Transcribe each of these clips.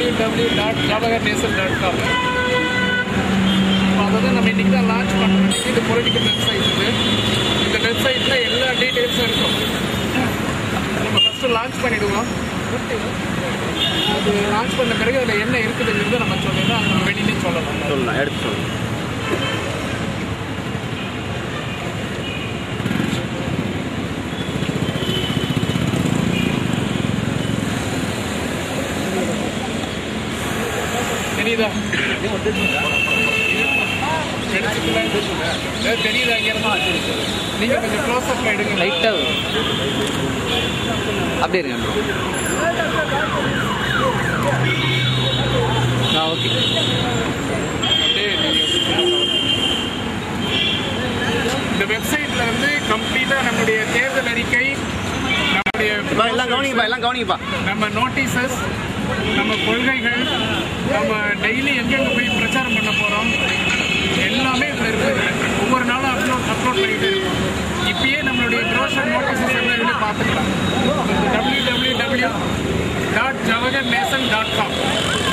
www.javagarnation.com. அதாவது நம்ம இன்றைக்கி தான் லான்ச் பண்ணுறோம். இது பொலிட்டிக்கல் வெப்சைட். இந்த வெப்சைட்டில் எல்லா டீட்டெயில்ஸும் இருக்கும். நம்ம ஃபஸ்ட்டு லான்ச் பண்ணிவிடுவோம். அது லான்ச் பண்ண பிறகு அதில் என்ன இருக்குதுங்கிறத நம்ம சொல்லினா அது நம்ம வெளியிலே சொல்லலாம். எடுத்து சொல்லலாம். தெரியுதா? தெரியுதா? நீங்கள் கொஞ்சம் க்ளோஸ்அப் எடுங்க. லைட்டாக அப்படியே இருங்க. ஓகே. இந்த வெப்சைட்டில் வந்து கம்ப்ளீட்டாக நம்முடைய தேர்தல் அறிக்கை, நம்முடைய எல்லாம் கவனிப்பா நம்ம நோட்டீசஸ், நம்ம கொள்கைகள், நம்ம டெய்லி எங்கெங்கே போய் பிரச்சாரம் பண்ண போகிறோம் எல்லாமே இதில் இருக்குது. ஒவ்வொரு நாளும் அப்லோட் பண்ணிகிட்டே இருக்கோம். இப்பயே நம்மளுடைய ப்ரோஷர் நோட்டீசஸ் எல்லாம் இதில் பார்த்துக்கலாம். www.javagarnation.com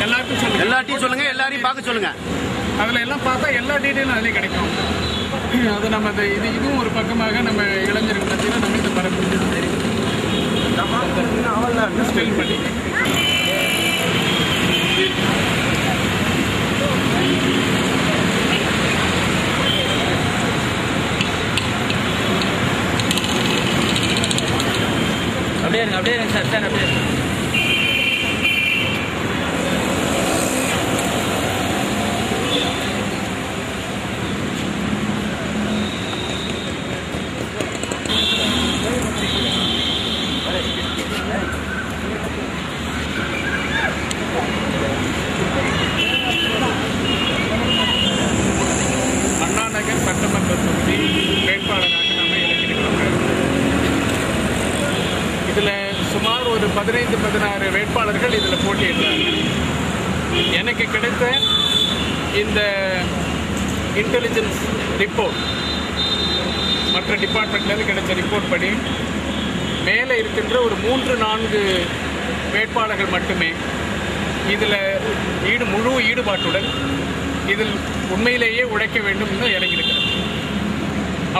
எல்லாத்தையும் சொல்லுங்கள், எல்லாரையும் பார்க்க சொல்லுங்கள். அதில் எல்லாம் பார்த்தா எல்லா டீட்டெயிலும் அதிலே கிடைக்கும். அது நம்ம இதுவும் ஒரு பக்கமாக நம்ம இளைஞர்கள் பற்றினா நம்ம இந்த பரப்பு பண்ணி அப்படியே இருங்க சார் அப்படியே. அண்ணாநகர் சட்டமன்ற தொகுதி வேட்பாளராக நம்ம இறங்கியிருக்கிறோம். இதில் சுமார் ஒரு 15-16 வேட்பாளர்கள் இதில் போட்டியிடுறாங்க. எனக்கு கிடைத்த இந்த இன்டெலிஜென்ஸ் ரிப்போர்ட், மற்ற டிபார்ட்மெண்ட்லேருந்து கிடைச்ச ரிப்போர்ட் படி மேலே இருக்கின்ற ஒரு 3-4 வேட்பாளர்கள் மட்டுமே இதில் முழு ஈடுபாட்டுடன் இதில் உண்மையிலேயே உழைக்க வேண்டும் என்று இறங்கியிருக்கிறார்.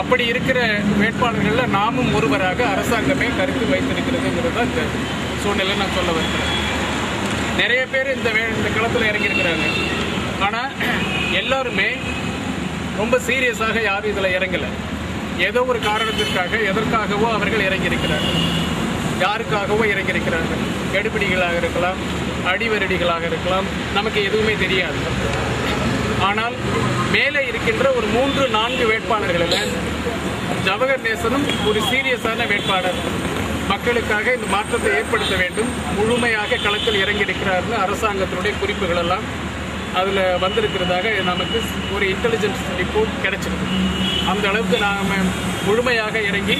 அப்படி இருக்கிற வேட்பாளர்களில் நாமும் ஒருவராக அரசாங்கமே கருத்து வைத்திருக்கிறதுங்கிறது தான் இந்த சூழ்நிலை நான் சொல்ல வருகிறேன். நிறைய பேர் இந்த களத்தில் இறங்கியிருக்கிறாங்க. ஆனால் எல்லாருமே ரொம்ப சீரியஸாக யாரும் இதில் இறங்கலை. ஏதோ ஒரு காரணத்திற்காக எதற்காகவோ அவர்கள் இறங்கியிருக்கிறார்கள். யாருக்காகவோ இறங்கியிருக்கிறார்கள். எடுபிடிகளாக இருக்கலாம், அடிவரடிகளாக இருக்கலாம், நமக்கு எதுவுமே தெரியாது. ஆனால் மேலே இருக்கின்ற ஒரு 3-4 வேட்பாளர்களில் ஜவஹர் நேசனும் ஒரு சீரியஸான வேட்பாளர். மக்களுக்காக இந்த மாற்றத்தை ஏற்படுத்த வேண்டும், முழுமையாக களத்தில் இறங்கியிருக்கிறார்னு அரசாங்கத்தினுடைய குறிப்புகள் எல்லாம் அதில் வந்திருக்கிறதாக நமக்கு ஒரு இன்டெலிஜென்ஸ் ரிப்போர்ட் கிடைச்சிருக்கு. அந்த அளவுக்கு நாம் முழுமையாக இறங்கி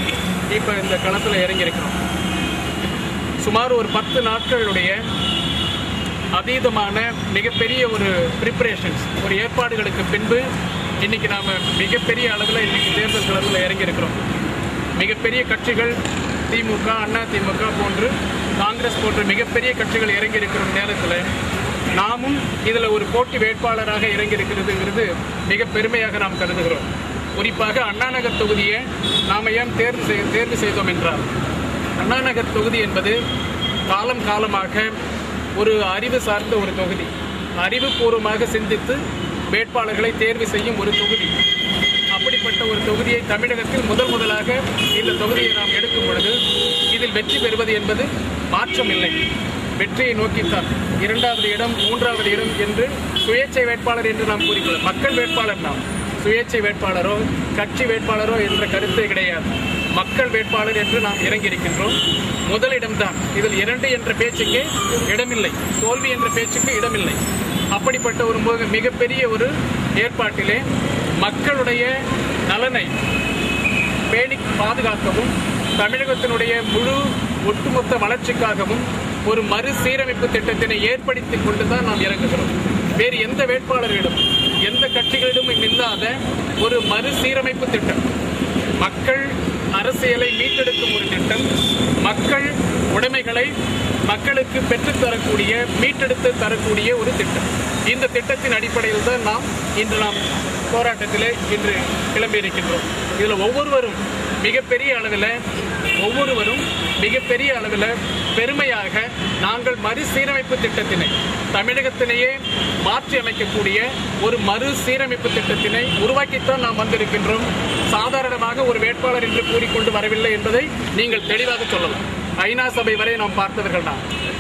இப்போ இந்த களத்தில் இறங்கியிருக்கிறோம். சுமார் ஒரு 10 நாட்களுடைய அதீதமான மிகப்பெரிய ஒரு ப்ரிப்பரேஷன்ஸ், ஒரு ஏற்பாடுகளுக்கு பின்பு இன்னைக்கு நாம் மிகப்பெரிய அளவில் இன்னைக்கு தேர்தல் களத்தில் இறங்கியிருக்கிறோம். மிகப்பெரிய கட்சிகள் திமுக, அண்ணா திமுக போன்று காங்கிரஸ் போன்ற மிகப்பெரிய கட்சிகள் இறங்கியிருக்கிற நேரத்தில் நாமும் இதில் ஒரு போட்டி வேட்பாளராக இறங்கியிருக்கிறதுங்கிறது மிக பெருமையாக நாம் கருதுகிறோம். குறிப்பாக அண்ணாநகர் தொகுதியை நாம் ஏன் தேர்வு செய்தோம் என்றால், அண்ணாநகர் தொகுதி என்பது காலம் காலமாக ஒரு அறிவு சார்ந்த ஒரு தொகுதி, அறிவுபூர்வமாக சிந்தித்து வேட்பாளர்களை தேர்வு செய்யும் ஒரு தொகுதி. அப்படிப்பட்ட ஒரு தொகுதியை தமிழகத்தில் முதலாக இந்த தொகுதியை நாம் எடுக்கும் பொழுது இதில் வெற்றி பெறுவது என்பது மாற்றம் இல்லை, வெற்றியை நோக்கித்தான். 2வது இடம் 3வது இடம் என்று சுயேட்சை வேட்பாளர் என்று நாம் கூறிக்கொள்ள, மக்கள் வேட்பாளர் நாம், சுயேட்சை வேட்பாளரோ கட்சி வேட்பாளரோ என்ற கருத்தே கிடையாது. மக்கள் வேட்பாளர் என்று நாம் இறங்கியிருக்கின்றோம். முதலிடம்தான். இதில் 2 என்ற பேச்சுக்கு இடமில்லை, தோல்வி என்ற பேச்சுக்கு இடமில்லை. அப்படிப்பட்ட ஒரு மிகப்பெரிய ஒரு ஏற்பாட்டிலே மக்களுடைய நலனை பேணி பாதுகாக்கவும், தமிழகத்தினுடைய முழு ஒட்டுமொத்த வளர்ச்சிக்காகவும் ஒரு மறுசீரமைப்பு திட்டத்தினை ஏற்படுத்திக் கொண்டுதான் நாம் இறங்குகிறோம். வேறு எந்த வேட்பாளர்களிடம், எந்த கட்சிகளிடமும் இல்லாத ஒரு மறுசீரமைப்பு திட்டம், மக்கள் அரசியலை மீட்டெடுக்கும் ஒரு திட்டம், மக்கள் உடைமைகளை மக்களுக்கு பெற்றுத்தரக்கூடிய, மீட்டெடுத்து தரக்கூடிய ஒரு திட்டம். இந்த திட்டத்தின் அடிப்படையில் தான் நாம் போராட்டத்திலே இன்று கிளம்பியிருக்கின்றோம். இதில் ஒவ்வொருவரும் மிகப்பெரிய அளவில் பெருமையாக நாங்கள் மறுசீரமைப்பு திட்டத்தினை, தமிழகத்தினையே மாற்றி அமைக்கக்கூடிய ஒரு மறுசீரமைப்பு திட்டத்தினை உருவாக்கித்தான் நாம் வந்திருக்கின்றோம். சாதாரணமாக ஒரு வேட்பாளர் என்று கூறிக்கொண்டு வரவில்லை என்பதை நீங்கள் தெளிவாக சொல்லலாம். ஐநா சபை வரை நாம் பார்த்தவர்கள்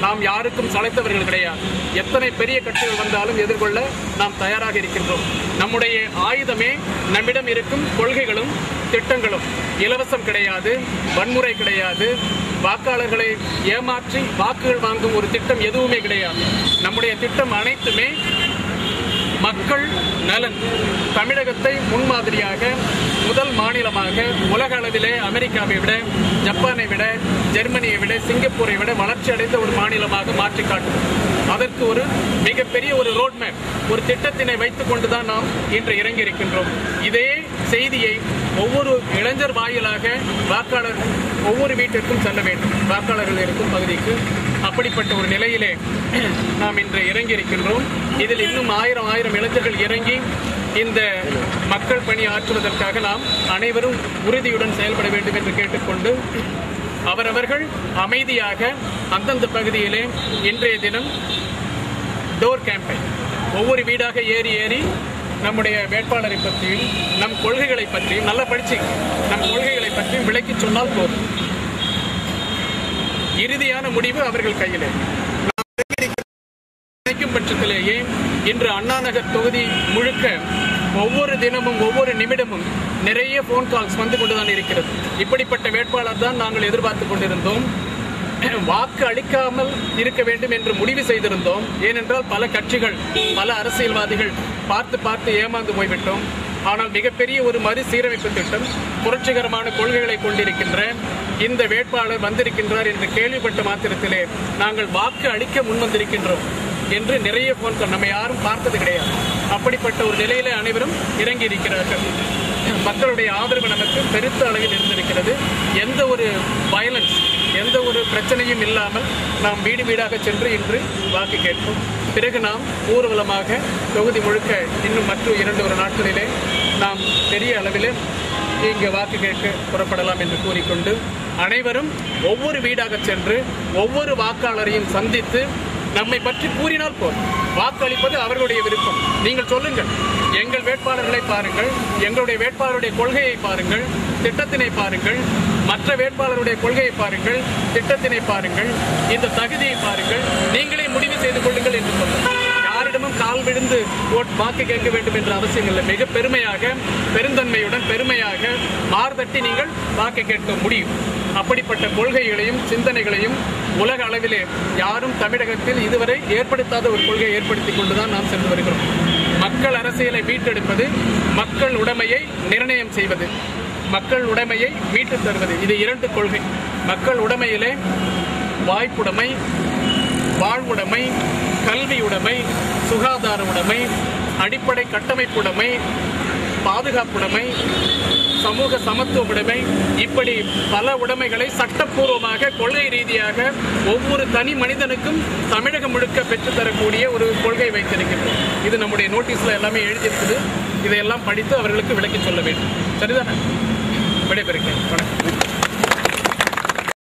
நாம் யாருக்கும் சளைத்தவர்கள் கிடையாது. எத்தனை பெரிய கட்சிகள் வந்தாலும் எதிர்கொள்ள நாம் தயாராக இருக்கின்றோம். நம்முடைய ஆயுதமே நம்மிடம் இருக்கும் கொள்கைகளும் திட்டங்களும். இலவசம் கிடையாது, வன்முறை கிடையாது, வாக்காளர்களை ஏமாற்றி வாக்குகள் வாங்கும் ஒரு திட்டம் எதுவுமே கிடையாது. நம்முடைய திட்டம் அனைத்துமே மக்கள் நலன். தமிழகத்தை முன்மாதிரியாக முதல் மாநிலமாக உலக அளவிலே அமெரிக்காவை விட, ஜப்பானை விட, ஜெர்மனியை விட, சிங்கப்பூரை விட வளர்ச்சி அடைந்த ஒரு மாநிலமாக மாற்றி காட்டும். அதற்கு ஒரு மிகப்பெரிய ஒரு ரோட்மேப், ஒரு திட்டத்தினை வைத்துக் கொண்டுதான் நாம் இன்று இறங்கி இருக்கின்றோம். இதே செய்தியை ஒவ்வொரு இளைஞர் வாயிலாக வாக்காளர் ஒவ்வொரு வீட்டிற்கும் செல்ல வேண்டும், வாக்காளர்கள் இருக்கும் பகுதிக்கு. அப்படிப்பட்ட ஒரு நிலையிலே நாம் இன்று இறங்கி இருக்கின்றோம். இதில் இன்னும் ஆயிரம் இளைஞர்கள் இறங்கி இந்த மக்கள் பணி ஆற்றுவதற்காக நாம் அனைவரும் உறுதியுடன் செயல்பட வேண்டும் என்று கேட்டுக்கொண்டு, அவரவர்கள் அமைதியாக அந்தந்த பகுதியிலே இன்றைய தினம் டோர் கேம்பெயின், ஒவ்வொரு வீடாக ஏறி நம்முடைய வேட்பாளரை பற்றியும் நம் கொள்கைகளை பற்றியும் நல்லா படிச்சு நம் கொள்கைகளை பற்றியும் விளக்கி சொன்னால் போதும். இறுதியான முடிவு அவர்கள் கையிலே. நினைக்கும் பட்சத்திலேயே இன்று அண்ணாநகர் தொகுதி முழுக்க ஒவ்வொரு தினமும் ஒவ்வொரு நிமிடமும் நிறைய போன் கால்ஸ் வந்து கொண்டுதான் இருக்கிறது. இப்படிப்பட்ட வேட்பாளர் தான் நாங்கள் எதிர்பார்த்து கொண்டிருந்தோம். வாக்கு அளிக்காமல் இருக்க வேண்டும் என்று முடிவு செய்திருந்தோம். ஏனென்றால் பல கட்சிகள், பல அரசியல்வாதிகள் பார்த்து ஏமாந்து போய்விட்டோம். ஆனால் மிகப்பெரிய ஒரு மறுசீரமைப்பு திட்டம், புரட்சிகரமான கொள்கைகளை கொண்டிருக்கின்ற இந்த வேட்பாளர் வந்திருக்கின்றார் என்று கேள்விப்பட்ட மாத்திரத்திலே நாங்கள் வாக்கு அளிக்க முன்வந்திருக்கின்றோம் என்று நிறைய போன் கால், நம்ம யாரும் பார்த்தது கிடையாது. அப்படிப்பட்ட ஒரு நிலையில அனைவரும் இறங்கி இருக்கிறார்கள். மக்களுடைய ஆதரவு நமக்கு பெருத்த அளவில் இருந்திருக்கிறது. எந்த ஒரு வயலன்ஸ், எந்த ஒரு பிரச்சனையும் இல்லாமல் நாம் வீடு வீடாக சென்று இன்று வாக்கு கேட்போம். பிறகு நாம் ஊர்வலமாக தொகுதி முழுக்க இன்னும் மற்ற 2 நாட்களிலே நாம் பெரிய அளவில் இங்கே வாக்கு கேட்க புறப்படலாம் என்று கூறிக்கொண்டு, அனைவரும் ஒவ்வொரு வீடாக சென்று ஒவ்வொரு வாக்காளரையும் சந்தித்து நம்மை பற்றி கூறினால் போதும். வாக்களிப்பது அவர்களுடைய விருப்பம். நீங்கள் சொல்லுங்கள், எங்கள் வேட்பாளர்களை பாருங்கள், எங்களுடைய வேட்பாளருடைய கொள்கையை பாருங்கள், திட்டத்தினை பாருங்கள், மற்ற வேட்பாளருடைய கொள்கையை பாருங்கள், திட்டத்தினை பாருங்கள், இந்த தகுதியை பாருங்கள், நீங்களே முடிவு செய்து கொள்ளுங்கள் என்று சொல்லுங்கள். யாரிடமும் யாரும் கால் விழுந்து வாக்கு கேட்க வேண்டும் என்ற அவசியம் இல்லை. மிக பெருமையாக, பெருந்தன்மையுடன் பெருமையாக மார்தட்டி நீங்கள் வாக்கு கேட்க முடியும். அப்படிப்பட்ட கொள்கைகளையும் சிந்தனைகளையும் உலக அளவிலே யாரும் தமிழகத்தில் இதுவரை ஏற்படுத்தாத ஒரு கொள்கையை ஏற்படுத்திக் கொண்டுதான் நாம் சென்று வருகிறோம். மக்கள் அரசியலை மீட்டெடுப்பது, மக்கள் உடைமையை நிர்ணயம் செய்வது, மக்கள் உடைமையை மீட்டுத் தருவது, இது 2 கொள்கை. மக்கள் உடைமையிலே வாய்ப்புடைமை, வாழ்வுடைமை, கல்வியுடைமை, சுகாதார உடைமை, அடிப்படை கட்டமைப்புடைமை, பாதுகாப்புடைமை, சமூக சமத்துவ உடைமை, இப்படி பல உடைமைகளை சட்டப்பூர்வமாக கொள்கை ரீதியாக ஒவ்வொரு தனி மனிதனுக்கும் தமிழகம் முழுக்க பெற்றுத்தரக்கூடிய ஒரு கொள்கை வைத்திருக்கின்றோம். இது நம்முடைய நோட்டீஸ்ல எல்லாமே எழுதியிருக்குது. இதையெல்லாம் படித்து அவர்களுக்கு விளக்கி சொல்ல வேண்டும். சரிதானே? விடைபெறுகிறேன். வணக்கம்.